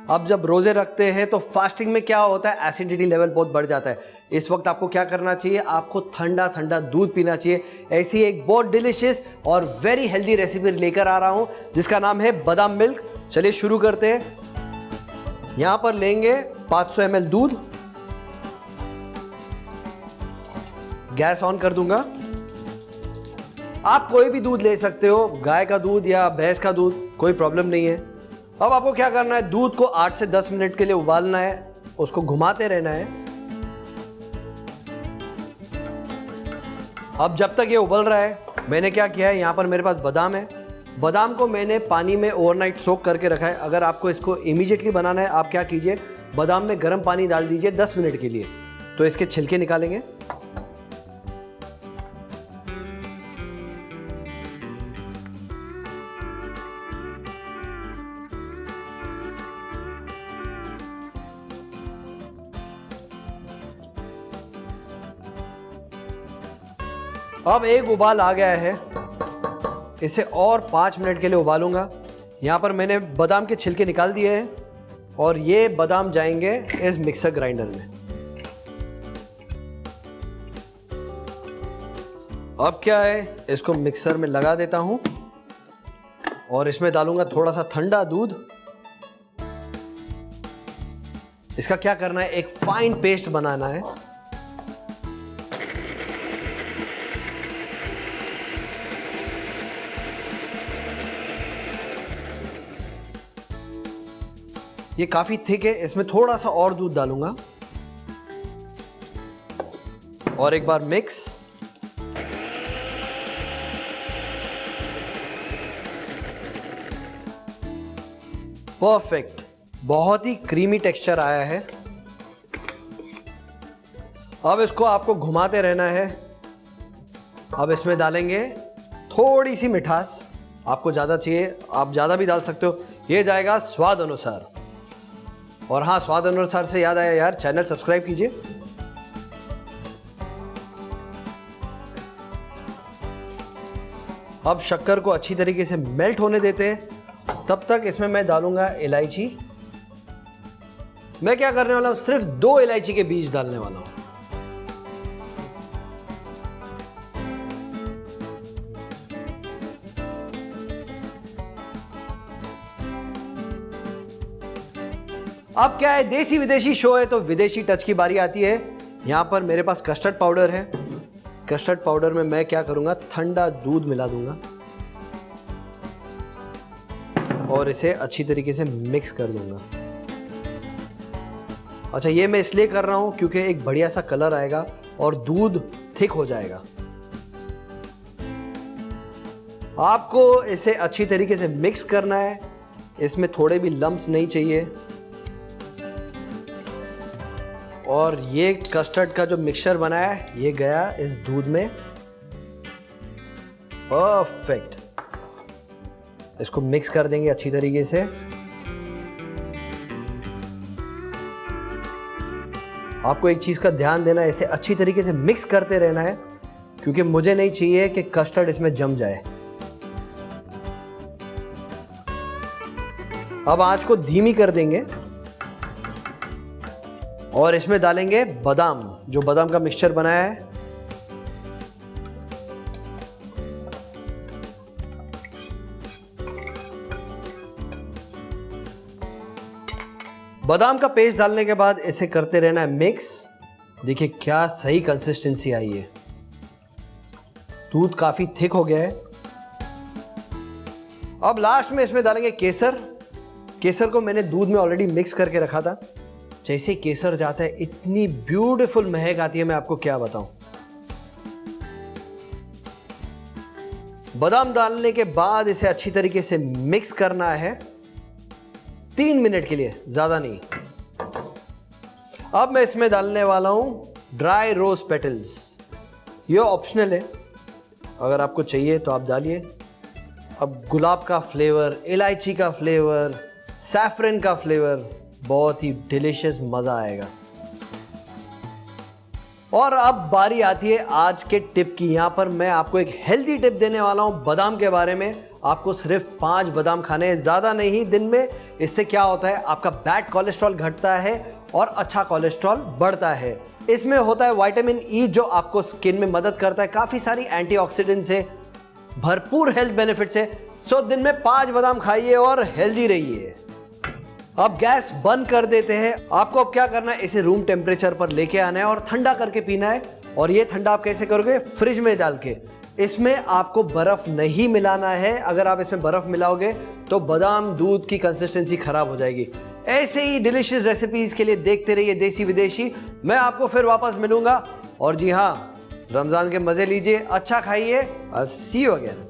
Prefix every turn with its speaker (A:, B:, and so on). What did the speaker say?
A: अब जब रोजे रखते हैं तो फास्टिंग में क्या होता है, एसिडिटी लेवल बहुत बढ़ जाता है। इस वक्त आपको क्या करना चाहिए, आपको ठंडा ठंडा दूध पीना चाहिए। ऐसी एक बहुत डिलिशियस और वेरी हेल्दी रेसिपी लेकर आ रहा हूं जिसका नाम है बादाम मिल्क। चलिए शुरू करते हैं। यहां पर लेंगे 500 ml दूध। गैस ऑन कर दूंगा। आप कोई भी दूध ले सकते हो, गाय का दूध या भैंस का दूध, कोई प्रॉब्लम नहीं है। अब आपको क्या करना है, दूध को 8 से 10 मिनट के लिए उबालना है, उसको घुमाते रहना है। अब जब तक ये उबल रहा है, मैंने क्या किया है, यहां पर मेरे पास बादाम है। बादाम को मैंने पानी में ओवरनाइट सोक करके रखा है। अगर आपको इसको इमीडिएटली बनाना है, आप क्या कीजिए, बादाम में गर्म पानी डाल दीजिए 10 मिनट के लिए, तो इसके छिलके निकालेंगे। अब एक उबाल आ गया है, इसे और 5 मिनट के लिए उबालूंगा। यहाँ पर मैंने बादाम के छिलके निकाल दिए हैं और ये बादाम जाएंगे इस मिक्सर ग्राइंडर में। अब क्या है, इसको मिक्सर में लगा देता हूं और इसमें डालूंगा थोड़ा सा ठंडा दूध। इसका क्या करना है, एक फाइन पेस्ट बनाना है। ये काफी थिक है, इसमें थोड़ा सा और दूध डालूंगा और एक बार मिक्स। परफेक्ट, बहुत ही क्रीमी टेक्सचर आया है। अब इसको आपको घुमाते रहना है। अब इसमें डालेंगे थोड़ी सी मिठास, आपको ज्यादा चाहिए आप ज्यादा भी डाल सकते हो। ये जाएगा स्वाद अनुसार। और हाँ, स्वाद अनुसार से याद आया यार, चैनल सब्सक्राइब कीजिए। अब शक्कर को अच्छी तरीके से मेल्ट होने देते हैं। तब तक इसमें मैं डालूंगा इलायची। मैं क्या करने वाला हूं, सिर्फ 2 इलायची के बीज डालने वाला हूं। अब क्या है, देसी विदेशी शो है तो विदेशी टच की बारी आती है। यहां पर मेरे पास कस्टर्ड पाउडर है। कस्टर्ड पाउडर में मैं क्या करूंगा, ठंडा दूध मिला दूंगा और इसे अच्छी तरीके से मिक्स कर दूंगा। अच्छा, ये मैं इसलिए कर रहा हूं क्योंकि एक बढ़िया सा कलर आएगा और दूध थिक हो जाएगा। आपको इसे अच्छी तरीके से मिक्स करना है, इसमें थोड़े भी लम्प्स नहीं चाहिए। और ये कस्टर्ड का जो मिक्सचर बना है, ये गया इस दूध में। परफेक्ट, इसको मिक्स कर देंगे अच्छी तरीके से। आपको एक चीज का ध्यान देना है, इसे अच्छी तरीके से मिक्स करते रहना है क्योंकि मुझे नहीं चाहिए कि कस्टर्ड इसमें जम जाए। अब आंच को धीमी कर देंगे और इसमें डालेंगे बादाम, जो बादाम का मिक्सचर बनाया है। बादाम का पेस्ट डालने के बाद इसे करते रहना है मिक्स। देखिए क्या सही कंसिस्टेंसी आई है, दूध काफी थिक हो गया है। अब लास्ट में इसमें डालेंगे केसर। केसर को मैंने दूध में ऑलरेडी मिक्स करके रखा था। जैसे केसर जाता है, इतनी ब्यूटीफुल महक आती है, मैं आपको क्या बताऊं। बादाम डालने के बाद इसे अच्छी तरीके से मिक्स करना है 3 मिनट के लिए, ज्यादा नहीं। अब मैं इसमें डालने वाला हूं ड्राई रोज पेटल्स। ये ऑप्शनल है, अगर आपको चाहिए तो आप डालिए। अब गुलाब का फ्लेवर, इलायची का फ्लेवर, सैफरन का फ्लेवर, बहुत ही डिलीशियस मजा आएगा। और अब बारी आती है आज के टिप की। यहां पर मैं आपको एक हेल्दी टिप देने वाला हूं बादाम के बारे में। आपको सिर्फ 5 बादाम खाने हैं, ज़्यादा नहीं दिन में। इससे क्या होता है, आपका बैड कोलेस्ट्रॉल घटता है और अच्छा कोलेस्ट्रॉल बढ़ता है। इसमें होता है विटामिन ई जो आपको स्किन में मदद करता है, काफ़ी सारी एंटीऑक्सीडेंट्स है, भरपूर हेल्थ बेनिफिट्स है। सो दिन में 5 बादाम खाइए और हेल्दी रहिए। अब गैस बंद कर देते हैं। आपको अब क्या करना है, इसे रूम टेम्परेचर पर लेके आना है और ठंडा करके पीना है। और ये ठंडा आप कैसे करोगे, फ्रिज में डाल के। इसमें आपको बर्फ नहीं मिलाना है। अगर आप इसमें बर्फ मिलाओगे तो बादाम दूध की कंसिस्टेंसी खराब हो जाएगी। ऐसे ही डिलीशियस रेसिपीज के लिए देखते रहिए देसी विदेशी। मैं आपको फिर वापस मिलूंगा। और जी हाँ, रमजान के मजे लीजिए, अच्छा खाइए। सी यू अगेन।